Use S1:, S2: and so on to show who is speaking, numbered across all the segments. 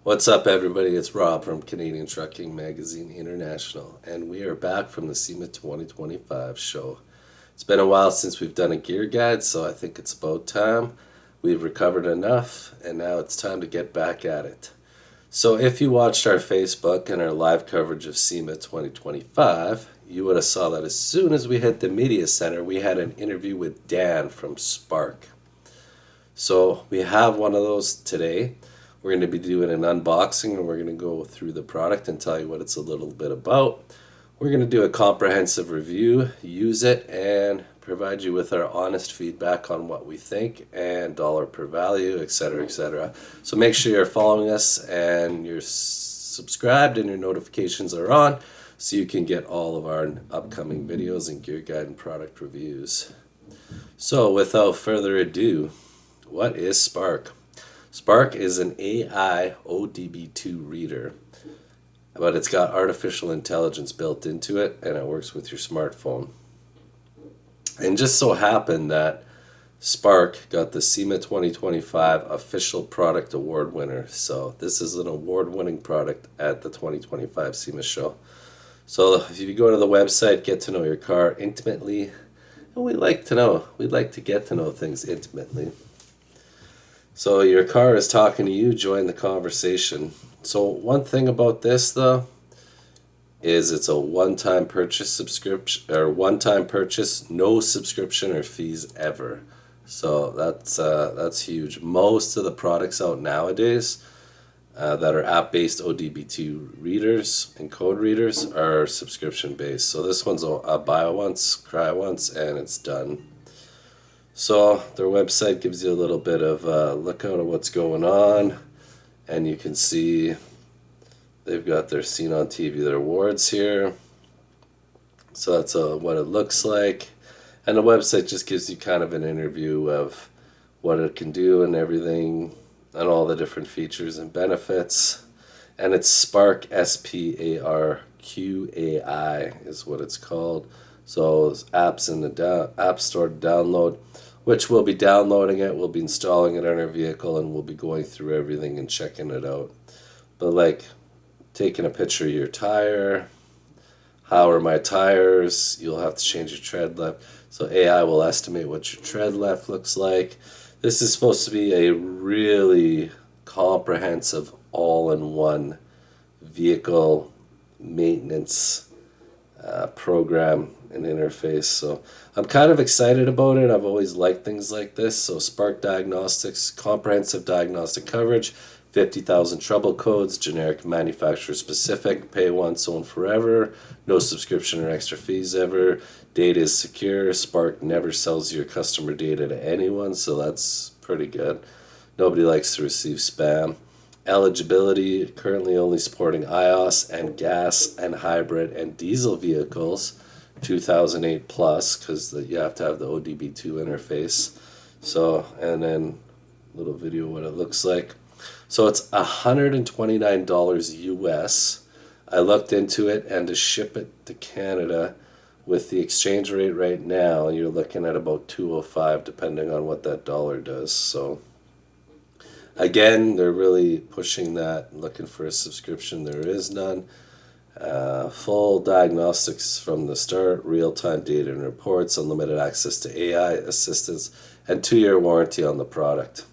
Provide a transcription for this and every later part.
S1: What's up, everybody? It's Rob from Canadian Trucking Magazine International, and we are back from the SEMA 2025 show. It's been a while since we've done a gear guide, so I think it's about time. We've recovered enough, and now it's time to get back at it. So if you watched our Facebook and our live coverage of SEMA 2025, you would have saw that as soon as we hit the media center, we had an interview with Dan from Sparq. So we have one of those today. We're going to be doing an unboxing, and we're going to go through the product and tell you what it's a little bit about. We're going to do a comprehensive review, use it, and provide you with our honest feedback on what we think and dollar per value, etc., etc. So make sure you're following us and you're subscribed and your notifications are on so you can get all of our upcoming videos and gear guide and product reviews. So without further ado, what is Sparq? Sparq is an AI OBD-II reader, but it's got artificial intelligence built into it, and it works with your smartphone. And just so happened that Sparq got the SEMA 2025 Official Product Award winner. So this is an award-winning product at the 2025 SEMA show. So if you go to the website, get to know your car intimately, and we'd like to get to know things intimately. So your car is talking to you, join the conversation. So one thing about this though is it's a one-time purchase subscription, or one-time purchase, no subscription or fees ever. So that's huge. Most of the products out nowadays that are app-based OBD-II readers and code readers are subscription-based. So this one's a buy once, cry once, and it's done. So their website gives you a little bit of a lookout of what's going on, and you can see they've got their Seen on TV, their awards here. So that's what it looks like, and the website just gives you kind of an interview of what it can do and everything, and all the different features and benefits. And it's Sparq, SPARQAI is what it's called. So there's apps in the App Store to download, which we'll be downloading it, we'll be installing it on our vehicle, and we'll be going through everything and checking it out. But like taking a picture of your tire, how are my tires, you'll have to change your tread left. So AI will estimate what your tread left looks like. This is supposed to be a really comprehensive all-in-one vehicle maintenance program and interface. So I'm kind of excited about it. I've always liked things like this. So Sparq Diagnostics, comprehensive diagnostic coverage, 50,000 trouble codes, generic manufacturer specific, pay once, own forever, no subscription or extra fees ever, data is secure, Sparq never sells your customer data to anyone, so that's pretty good. Nobody likes to receive spam. Eligibility, currently only supporting iOS and gas and hybrid and diesel vehicles, 2008 plus, because you have to have the OBD-II interface. So, and then a little video of what it looks like. So it's $129 US. I looked into it, and to ship it to Canada with the exchange rate right now, you're looking at about $205, depending on what that dollar does. So again, they're really pushing that, looking for a subscription. There is none. Full diagnostics from the start, real-time data and reports, unlimited access to AI assistance, and 2-year warranty on the product.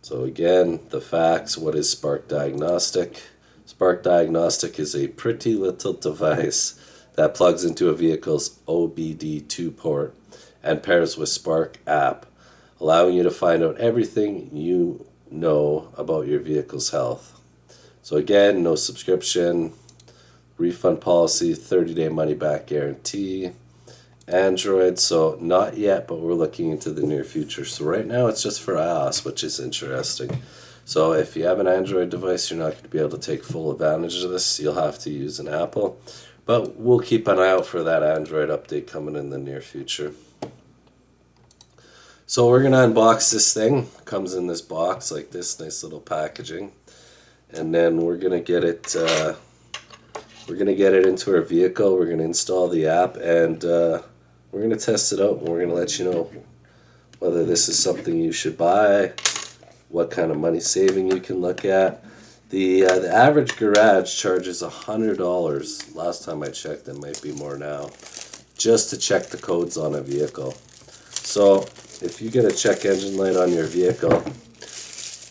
S1: So again, the facts. What is Sparq Diagnostic? Sparq Diagnostic is a pretty little device that plugs into a vehicle's OBD-II port and pairs with Sparq app, allowing you to find out everything you know about your vehicle's health. So again, no subscription, refund policy, 30-day money-back guarantee. Android, so not yet, but we're looking into the near future. So right now it's just for iOS, which is interesting. So if you have an Android device, you're not going to be able to take full advantage of this. You'll have to use an Apple. But we'll keep an eye out for that Android update coming in the near future. So we're going to unbox this thing. It comes in this box like this, nice little packaging. And then we're going to get it into our vehicle. We're going to install the app, and we're going to test it out, and we're going to let you know whether this is something you should buy what kind of money saving you can look at. The average garage charges $100. Last time I checked, it might be more now, just to check the codes on a vehicle. So if you get a check engine light on your vehicle,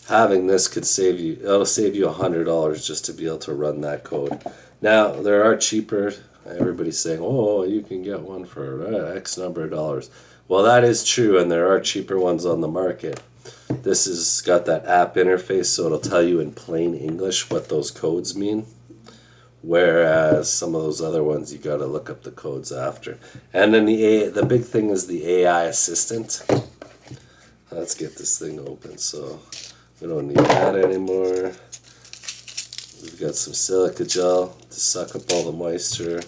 S1: having this could save you. It'll save you $100 just to be able to run that code. Now there are cheaper. Everybody's saying, "Oh, you can get one for X number of dollars." Well, that is true, and there are cheaper ones on the market. This has got that app interface, so it'll tell you in plain English what those codes mean. Whereas some of those other ones, you got to look up the codes after. And then the big thing is the AI assistant. Let's get this thing open. So we don't need that anymore. We've got some silica gel to suck up all the moisture.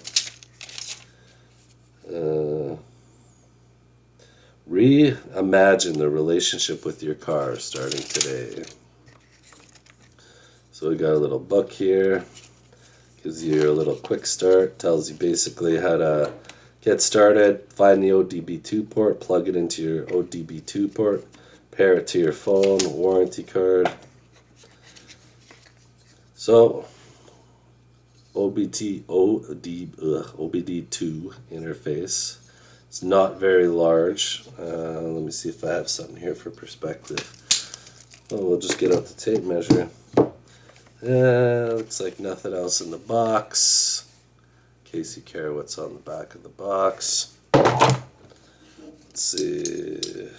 S1: Reimagine the relationship with your car starting today. So we got a little book here. Gives you a little quick start. Tells you basically how to get started. Find the OBD-II port. Plug it into your OBD-II port. Pair it to your phone. Warranty card. So OBD-II interface. It's not very large. Let me see if I have something here for perspective. Oh, we'll just get out the tape measure. Looks like nothing else in the box. In case you care what's on the back of the box. Let's see.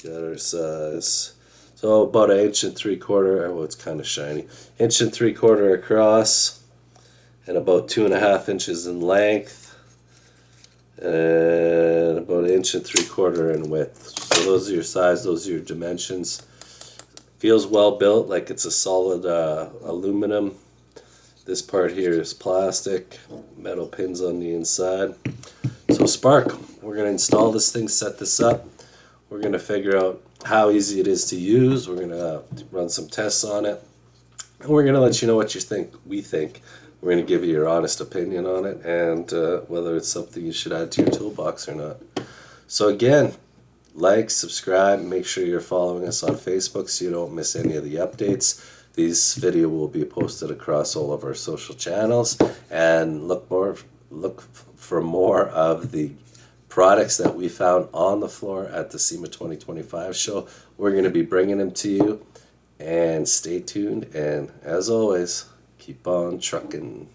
S1: Got our size. So about 1.75 inches. Oh, it's kind of shiny. 1.75 inches across, and about 2.5 inches in length. And about 1.75 inches in width. So those are your size, those are your dimensions. Feels well built, like it's a solid aluminum. This part here is plastic, metal pins on the inside. So Sparq, we're going to install this thing, set this up. We're going to figure out how easy it is to use. We're going to run some tests on it. And we're going to let you know what we think. We're going to give you your honest opinion on it, and whether it's something you should add to your toolbox or not. So again, like, subscribe, make sure you're following us on Facebook so you don't miss any of the updates. These video will be posted across all of our social channels, and look for more of the products that we found on the floor at the SEMA 2025 show. We're going to be bringing them to you, and stay tuned, and as always, keep on trucking.